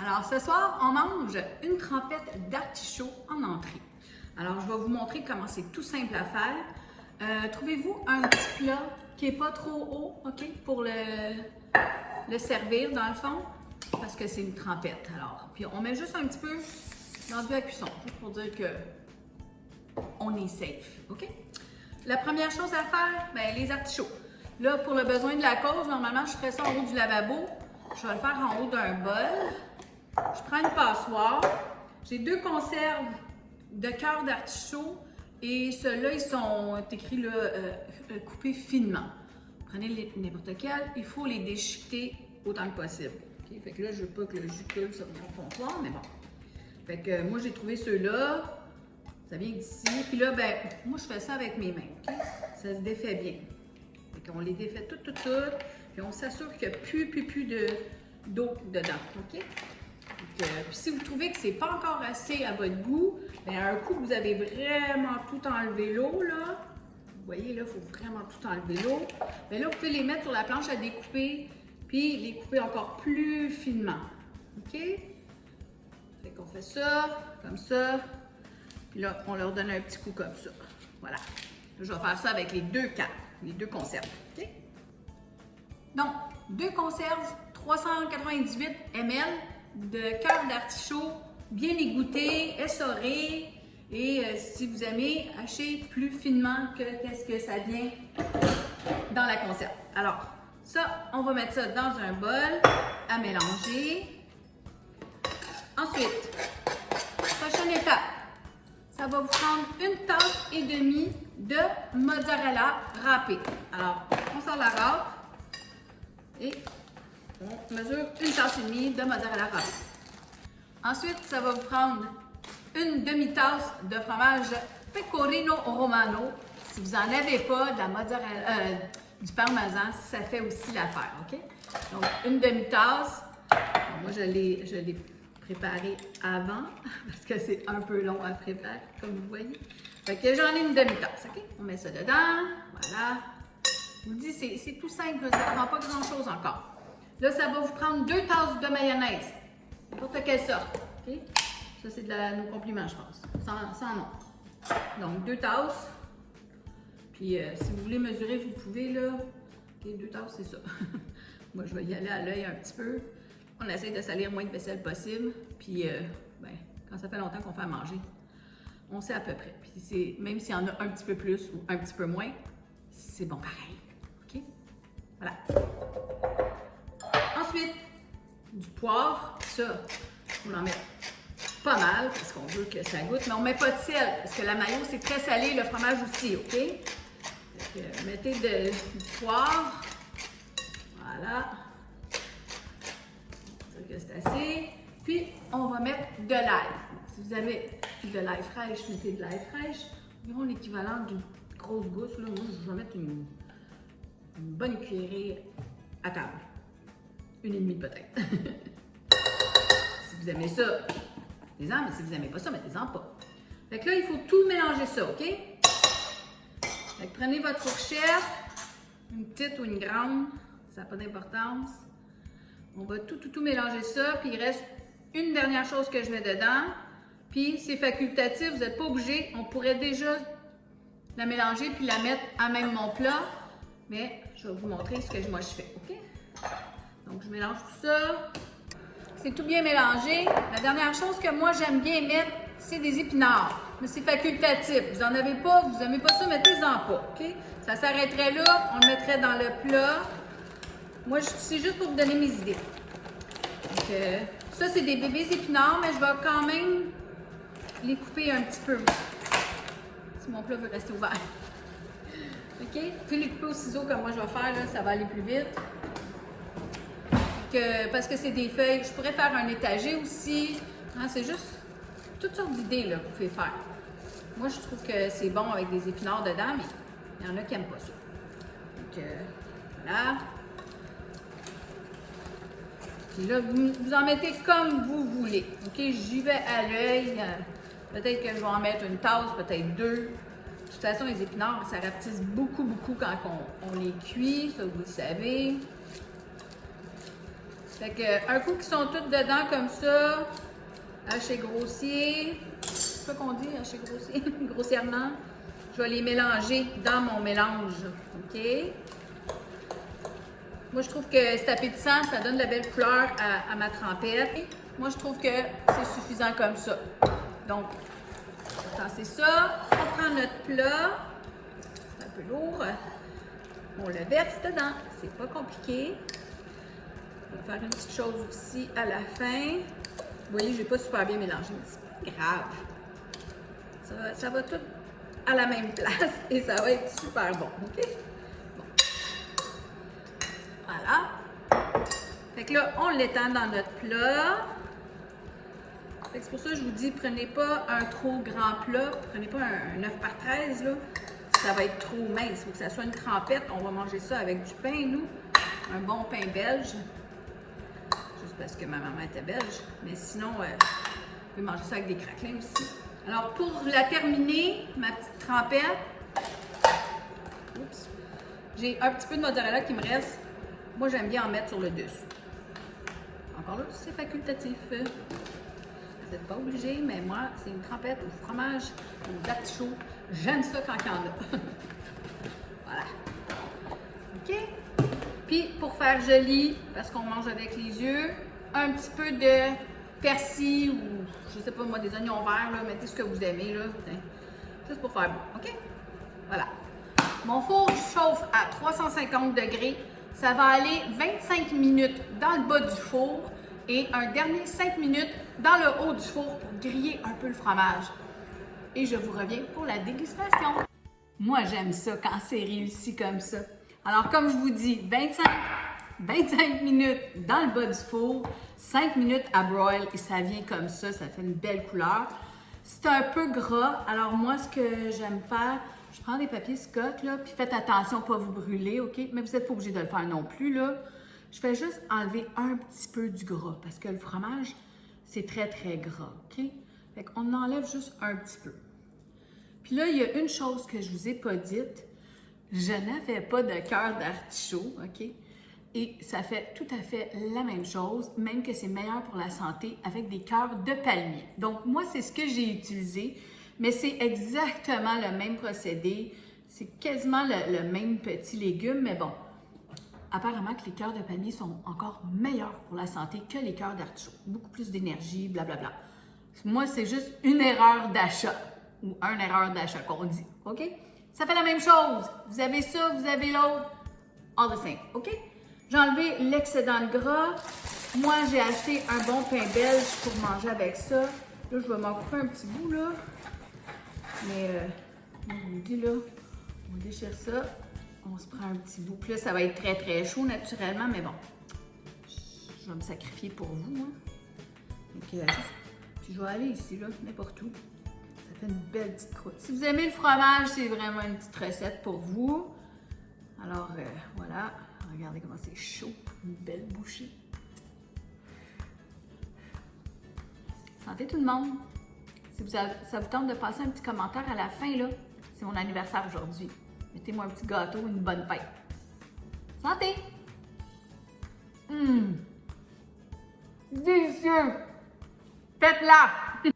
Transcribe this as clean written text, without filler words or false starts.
Alors, ce soir, on mange une trempette d'artichaut en entrée. Alors, je vais vous montrer comment c'est tout simple à faire. Trouvez-vous un petit plat qui n'est pas trop haut, OK, pour le servir dans le fond, parce que c'est une trempette. Alors, puis on met juste un petit peu dans la cuisson, juste pour dire que on est safe, OK? La première chose à faire, bien, les artichauts. Là, pour le besoin de la cause, normalement, je ferais ça en haut du lavabo. Je vais le faire en haut d'un bol. Je prends une passoire. J'ai 2 conserves de cœur d'artichaut et ceux-là, ils sont écrits là, coupés finement. Prenez n'importe quel, il faut les déchiqueter autant que possible. Okay? Fait que là, je veux pas que le jus coule sur mon comptoir, mais bon. Fait que moi, j'ai trouvé ceux-là. Ça vient d'ici. Puis là, ben, moi, je fais ça avec mes mains. Okay? Ça se défait bien. Fait qu'on les défait toutes. Puis on s'assure qu'il n'y a plus d'eau dedans. OK? Puis si vous trouvez que c'est pas encore assez à votre goût, bien, un coup, vous avez vraiment tout enlevé l'eau, là. Vous voyez, là, il faut vraiment tout enlever l'eau. Bien là, vous pouvez les mettre sur la planche à découper, puis les couper encore plus finement. OK? Fait qu'on fait ça, comme ça. Puis là, on leur donne un petit coup comme ça. Voilà. Je vais faire ça avec les 2 cannes, les 2 conserves. OK? Donc, 2 conserves, 398 ml de cœur d'artichaut, bien égoutté, essoré. Et si vous aimez, hachez plus finement que qu'est-ce que ça vient dans la conserve. Alors, ça, on va mettre ça dans un bol à mélanger. Ensuite, prochaine étape, ça va vous prendre 1,5 tasses de mozzarella râpée. Alors, on sort la râpe et on mesure 1,5 tasses de mozzarella râpée. Ensuite, ça va vous prendre une demi-tasse de fromage pecorino romano. Si vous n'en avez pas, de la mozzarella, du parmesan, ça fait aussi l'affaire, OK? Donc, une demi-tasse. Bon, moi, je l'ai préparé avant parce que c'est un peu long à préparer, comme vous voyez. Fait que j'en ai une demi-tasse, OK? On met ça dedans, voilà. Je vous dis, c'est tout simple, ça ne prend pas grand-chose encore. Là, ça va vous prendre 2 tasses de mayonnaise, n'importe quelle sorte, OK? Ça, c'est de nos compliments, je pense, sans nom. Donc, 2 tasses. Puis, si vous voulez mesurer, vous pouvez, là. OK, 2 tasses, c'est ça. Moi, je vais y aller à l'œil un petit peu. On essaie de salir moins de vaisselle possible. Puis, ben, quand ça fait longtemps qu'on fait à manger, on sait à peu près. Puis, même s'il y en a un petit peu plus ou un petit peu moins, c'est bon pareil. OK? Voilà. Ensuite, du poivre. Ça, on en met pas mal parce qu'on veut que ça goûte, mais on met pas de sel parce que la mayo, c'est très salé, le fromage aussi, OK? Donc, mettez du poivre. Voilà. C'est assez. Puis, on va mettre de l'ail. Si vous avez de l'ail fraîche, mettez de l'ail fraîche. Environ l'équivalent d'une grosse gousse. Là, moi, je vais mettre une bonne cuillerée à table. 1,5 peut-être. Si vous aimez ça, mettez-en, mais si vous n'aimez pas ça, mettez-en pas. Fait que là, il faut tout mélanger ça, OK? Fait que prenez votre fourchette, une petite ou une grande, ça n'a pas d'importance. On va tout mélanger ça, puis il reste une dernière chose que je mets dedans. Puis c'est facultatif, vous n'êtes pas obligé. On pourrait déjà la mélanger puis la mettre à même mon plat. Mais je vais vous montrer ce que moi je fais, OK? Donc je mélange tout ça. C'est tout bien mélangé. La dernière chose que moi j'aime bien mettre, c'est des épinards. Mais c'est facultatif. Vous n'en avez pas, vous n'aimez pas ça, mettez-en pas, OK? Ça s'arrêterait là, on le mettrait dans le plat. Moi, c'est juste pour vous donner mes idées. Donc, ça, c'est des bébés épinards, mais je vais quand même les couper un petit peu. Si mon plat veut rester ouvert. OK? Vous pouvez les couper au ciseau comme moi je vais faire, là, ça va aller plus vite. Parce que c'est des feuilles. Je pourrais faire un étagé aussi. Hein, c'est juste toutes sortes d'idées que vous pouvez faire. Moi, je trouve que c'est bon avec des épinards dedans, mais il y en a qui n'aiment pas ça. Donc, voilà. Puis là, vous en mettez comme vous voulez. OK? J'y vais à l'œil. Peut-être que je vais en mettre une tasse, peut-être 2. De toute façon, les épinards, ça rapetisse beaucoup quand on les cuit. Ça, vous le savez. Fait que un coup qu'ils sont tous dedans comme ça, haché grossier, c'est ça qu'on dit, haché grossier, grossièrement, je vais les mélanger dans mon mélange, OK? Moi, je trouve que cet appétissant, ça donne de la belle couleur à ma trempette. Moi, je trouve que c'est suffisant comme ça. Donc, on va tasser ça. On prend notre plat. C'est un peu lourd. On le verse dedans. C'est pas compliqué. On va faire une petite chose aussi à la fin. Vous voyez, je n'ai pas super bien mélangé, mais c'est pas grave. Ça va tout à la même place et ça va être super bon. OK? Bon. Voilà. Fait que là, on l'étend dans notre plat. C'est pour ça que je vous dis, prenez pas un trop grand plat. Prenez pas un 9 par 13, là. Ça va être trop mince. Il faut que ça soit une trempette. On va manger ça avec du pain, nous. Un bon pain belge. Juste parce que ma maman était belge. Mais sinon, vous pouvez manger ça avec des craquelins aussi. Alors, pour la terminer, ma petite trempette, oups, j'ai un petit peu de mozzarella qui me reste. Moi, j'aime bien en mettre sur le dessus. Encore là, c'est facultatif. Vous n'êtes pas obligé, mais moi, c'est une trempette au fromage, aux artichauts. J'aime ça quand il y en a. Voilà. OK? Puis, pour faire joli, parce qu'on mange avec les yeux, un petit peu de persil ou, je sais pas moi, des oignons verts, là, mettez ce que vous aimez, là. Juste pour faire bon. OK? Voilà. Mon four chauffe à 350 degrés. Ça va aller 25 minutes dans le bas du four et un dernier 5 minutes dans le haut du four pour griller un peu le fromage. Et je vous reviens pour la dégustation. Moi, j'aime ça quand c'est réussi comme ça. Alors, comme je vous dis, 25 minutes dans le bas du four, 5 minutes à broil et ça vient comme ça fait une belle couleur. C'est un peu gras, alors moi, ce que j'aime faire, je prends des papiers Scott, là, puis faites attention à ne pas vous brûler, OK? Mais vous n'êtes pas obligé de le faire non plus, là. Je fais juste enlever un petit peu du gras parce que le fromage, c'est très, très gras, OK? Fait qu'on enlève juste un petit peu. Puis là, il y a une chose que je vous ai pas dite. Je n'avais pas de cœur d'artichaut, OK? Et ça fait tout à fait la même chose, même que c'est meilleur pour la santé avec des cœurs de palmier. Donc, moi, c'est ce que j'ai utilisé, mais c'est exactement le même procédé. C'est quasiment le même petit légume, mais bon, apparemment que les cœurs de palmier sont encore meilleurs pour la santé que les cœurs d'artichaut. Beaucoup plus d'énergie, blablabla. Moi, c'est juste une erreur d'achat, ou une erreur d'achat qu'on dit, OK? Ça fait la même chose. Vous avez ça, vous avez l'autre, all the same, OK? J'ai enlevé l'excédent de gras. Moi, j'ai acheté un bon pain belge pour manger avec ça. Là, je vais m'en couper un petit bout, là. Mais, je vous dis, là, on déchire ça. On se prend un petit bout. Puis là, ça va être très, très chaud, naturellement, mais bon. Je vais me sacrifier pour vous, hein. Donc, puis je vais aller ici, là, n'importe où. Ça fait une belle petite croûte. Si vous aimez le fromage, c'est vraiment une petite recette pour vous. Alors, voilà. Regardez comment c'est chaud. Une belle bouchée. Santé tout le monde. Si ça vous tente de passer un petit commentaire à la fin, là, c'est mon anniversaire aujourd'hui. Mettez-moi un petit gâteau, une bonne fête. Santé! Délicieux! Faites-la!